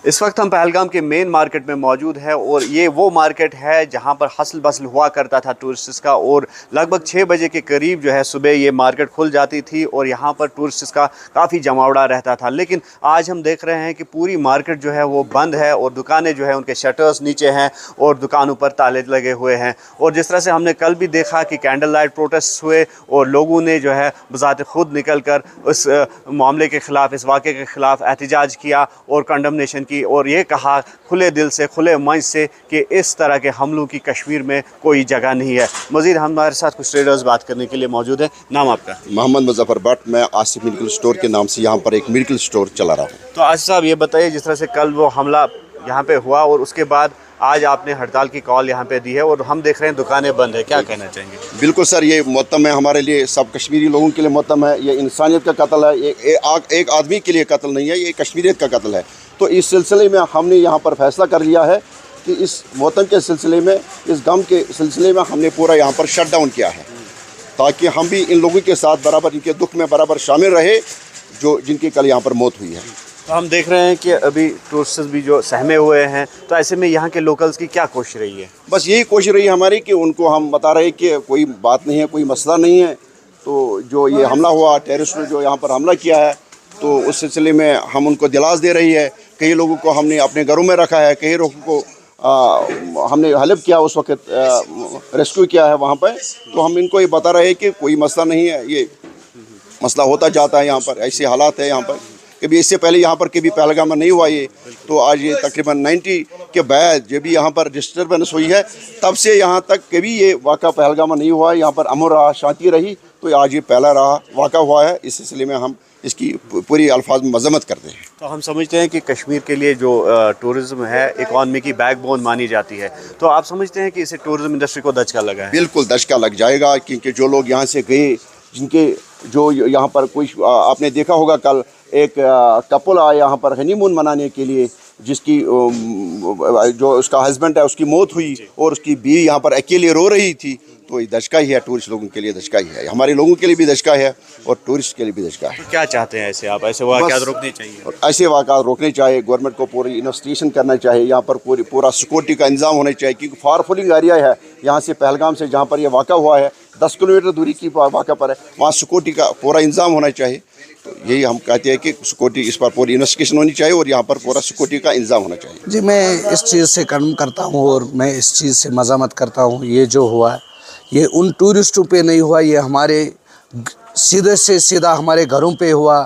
اس وقت ہم پہلگام کے مین مارکیٹ میں موجود ہیں اور یہ وہ مارکیٹ ہے جہاں پر حسل بسل ہوا کرتا تھا ٹورسٹس کا، اور لگ بھگ 6 بجے کے قریب جو ہے صبح یہ مارکیٹ کھل جاتی تھی اور یہاں پر ٹورسٹس کا کافی جماوڑا رہتا تھا. لیکن آج ہم دیکھ رہے ہیں کہ پوری مارکیٹ جو ہے وہ بند ہے اور دکانیں جو ہے ان کے شٹرز نیچے ہیں اور دکانوں پر تالے لگے ہوئے ہیں. اور جس طرح سے ہم نے کل بھی دیکھا کہ کینڈل لائٹ پروٹیسٹ ہوئے اور لوگوں نے جو ہے بذات خود نکل کر اس معاملے کے خلاف، اس واقعے کے خلاف احتجاج کیا اور کنڈمنیشن کی، اور یہ کہا کھلے دل سے، کھلے منچ سے کہ اس طرح کے حملوں کی کشمیر میں کوئی جگہ نہیں ہے. مزید ہمارے ساتھ کچھ ٹریڈرز بات کرنے کے لیے موجود ہیں. نام آپ کا؟ محمد مظفر بٹ. میں آصف میڈیکل اسٹور کے نام سے یہاں پر ایک میڈیکل اسٹور چلا رہا ہوں. تو آصف صاحب یہ بتائیے، جس طرح سے کل وہ حملہ یہاں پہ ہوا اور اس کے بعد آج آپ نے ہڑتال کی کال یہاں پہ دی ہے اور ہم دیکھ رہے ہیں دکانیں بند ہیں، کیا کہنا چاہیں گے؟ بالکل سر، یہ متم ہے ہمارے لیے، سب کشمیری لوگوں کے لیے متم ہے. یہ انسانیت کا قتل ہے، ایک آدمی کے لیے قتل نہیں ہے، یہ کشمیریت کا قتل ہے. تو اس سلسلے میں ہم نے یہاں پر فیصلہ کر لیا ہے کہ اس موتم کے سلسلے میں، اس غم کے سلسلے میں ہم نے پورا یہاں پر شٹ ڈاؤن کیا ہے، تاکہ ہم بھی ان لوگوں کے ساتھ برابر، ان کے دکھ میں برابر شامل رہے جن کی کل یہاں پر موت ہوئی ہے. تو ہم دیکھ رہے ہیں کہ ابھی ٹورسٹس بھی جو سہمے ہوئے ہیں، تو ایسے میں یہاں کے لوکلز کی کیا کوشش رہی ہے؟ بس یہی کوشش رہی ہے ہماری کہ ان کو ہم بتا رہے کہ کوئی بات نہیں ہے، کوئی مسئلہ نہیں ہے. تو جو یہ حملہ ہوا، ٹیررسٹ نے جو یہاں پر حملہ کیا ہے، تو اس سلسلے میں ہم ان کو دلاس دے رہی ہے. کئی لوگوں کو ہم نے اپنے گھروں میں رکھا ہے، کئی لوگوں کو ہم نے ہیلپ کیا، اس وقت ریسکیو کیا ہے وہاں پہ. تو ہم ان کو یہ بتا رہے ہیں کہ کوئی مسئلہ نہیں ہے، یہ مسئلہ ہوتا جاتا ہے. یہاں پر ایسے حالات ہیں، یہاں پر کبھی اس سے پہلے یہاں پر کبھی پہلگام میں نہیں ہوا یہ. تو آج یہ تقریباً 90 کے بعد جب بھی یہاں پر ڈسٹربنس ہوئی ہے، تب سے یہاں تک کبھی یہ واقعہ پہلگام میں نہیں ہوا. یہاں پر امن رہا، شانتی رہی. تو آج یہ پہلا واقعہ ہوا ہے. اس سلسلے میں ہم اس کی پوری الفاظ میں مذمت کرتے ہیں. تو ہم سمجھتے ہیں کہ کشمیر کے لیے جو ٹورزم ہے اکانومی کی بیک بون مانی جاتی ہے، تو آپ سمجھتے ہیں کہ اسے ٹورزم انڈسٹری کو دھچکا لگا ہے؟ بالکل دھچکا لگ جائے گا، کیونکہ جو لوگ یہاں سے گئے، جن کے جو یہاں پر کوئی، آپ نے دیکھا ہوگا کل ایک کپل آیا یہاں پر ہنی مون منانے کے لیے، جس کی جو اس کا ہسبینڈ ہے اس کی موت ہوئی اور اس کی بیوی یہاں پر اکیلے رو رہی تھی. تو یہ دھچکا ہی ہے، ٹورسٹ لوگوں کے لیے دھچکا ہی ہے، ہمارے لوگوں کے لیے بھی دھچکا ہے اور ٹورسٹ کے لیے بھی دھچکا ہے. کیا چاہتے ہیں ایسے آپ؟ ایسے واقعات روکنے چاہیے؟ ایسے واقعات روکنے چاہیے، گورنمنٹ کو پوری انویسٹیگیشن کرنا چاہیے. یہاں پر پورا سیکورٹی کا انتظام ہونا چاہیے، کیونکہ فار فلنگ ایریا ہے یہاں سے پہلگام سے، جہاں پر یہ واقعہ ہوا ہے 10 کلومیٹر دوری کی واقعہ پر ہے. وہاں سیکورٹی کا پورا انتظام ہونا چاہیے. تو یہی ہم کہتے ہیں کہ سیکورٹی، اس پر پوری انویسٹیگیشن ہونی چاہیے اور یہاں پر پورا سیکورٹی کا انتظام ہونا چاہیے. جی، میں اس چیز سے کنڈم کرتا ہوں اور میں اس چیز سے مذمت کرتا ہوں. یہ جو ہوا ہے یہ ان ٹورسٹوں پہ نہیں ہوا، یہ ہمارے سیدھے سے سیدھا ہمارے گھروں پہ ہوا.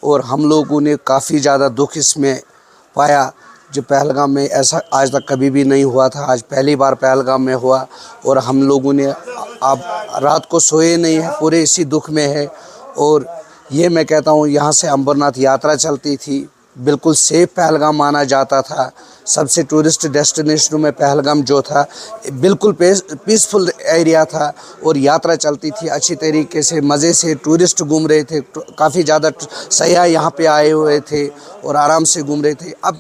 اور ہم لوگوں نے کافی زیادہ دکھ اس میں پایا. جو پہلگام میں ایسا آج تک کبھی بھی نہیں ہوا تھا، آج پہلی بار پہلگام میں ہوا. اور ہم لوگوں نے اب رات کو سوئے نہیں ہیں، پورے اسی دکھ میں ہے. اور یہ میں کہتا ہوں، یہاں سے امبرناتھ یاترا چلتی تھی، بالکل سیف پہلگام مانا جاتا تھا. سب سے ٹورسٹ ڈیسٹینیشنوں میں پہلگام جو تھا بالکل پیسفل ایریا تھا اور یاترا چلتی تھی اچھی طریقے سے، مزے سے ٹورسٹ گھوم رہے تھے. کافی زیادہ سیاح یہاں پہ آئے ہوئے تھے اور آرام سے گھوم رہے تھے. اب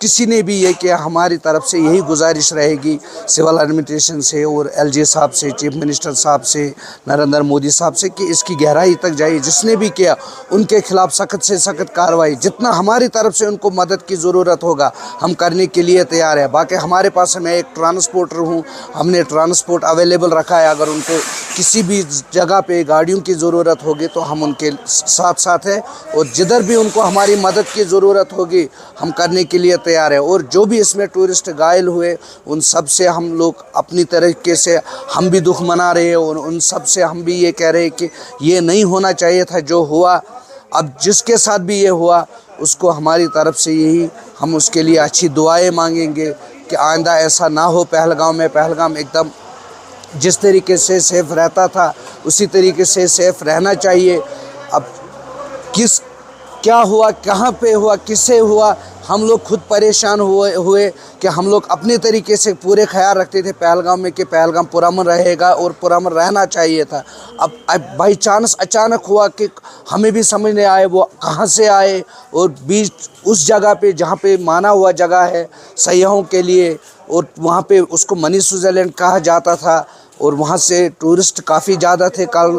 کسی نے بھی یہ کیا، ہماری طرف سے یہی گزارش رہے گی سول ایڈمنسٹریشن سے اور ایل جی صاحب سے، چیف منسٹر صاحب سے، نریندر مودی صاحب سے، کہ اس کی گہرائی تک جائے. جس نے بھی کیا ان کے خلاف سخت سے سخت کارروائی، جتنا ہماری طرف سے ان کو مدد کی ضرورت ہوگا ہم کرنے کے لیے تیار ہے. باقی ہمارے پاس، میں ایک ٹرانسپورٹر ہوں، ہم نے ٹرانسپورٹ اویلیبل رکھا ہے. اگر ان کو کسی بھی جگہ پہ گاڑیوں کی ضرورت ہوگی تو ہم ان کے ساتھ ہیں، اور جدھر بھی ان کو ہماری مدد کی ضرورت ہوگی ہم کرنے کے لیے تیار ہے. اور جو بھی اس میں ٹورسٹ گھائل ہوئے ان سب سے ہم لوگ اپنی طریقے سے ہم بھی دکھ منا رہے ہیں، اور ان سب سے ہم بھی یہ کہہ رہے ہیں کہ یہ نہیں ہونا چاہیے تھا جو ہوا. اب جس کے ساتھ بھی یہ ہوا اس کو ہماری طرف سے یہی، ہم اس کے لیے اچھی دعائیں مانگیں گے کہ آئندہ ایسا نہ ہو. پہلگام میں، پہلگام ایک دم جس طریقے سے سیف رہتا تھا اسی طریقے سے سیف رہنا چاہیے. اب کیا ہوا، کہاں پہ ہوا، کس سے ہوا، ہم لوگ خود پریشان ہوئے کہ ہم لوگ اپنے طریقے سے پورے خیال رکھتے تھے پہلگام میں کہ پہلگام پرامن رہے گا اور پرامن رہنا چاہیے تھا. اب بائی چانس اچانک ہوا کہ ہمیں بھی سمجھ نہیں آئے وہ کہاں سے آئے، اور بیچ اس جگہ پہ جہاں پہ مانا ہوا جگہ ہے سیاحوں کے لیے، اور وہاں پہ اس کو منی سوئٹزرلینڈ کہا جاتا تھا، اور وہاں سے ٹورسٹ کافی زیادہ تھے. کل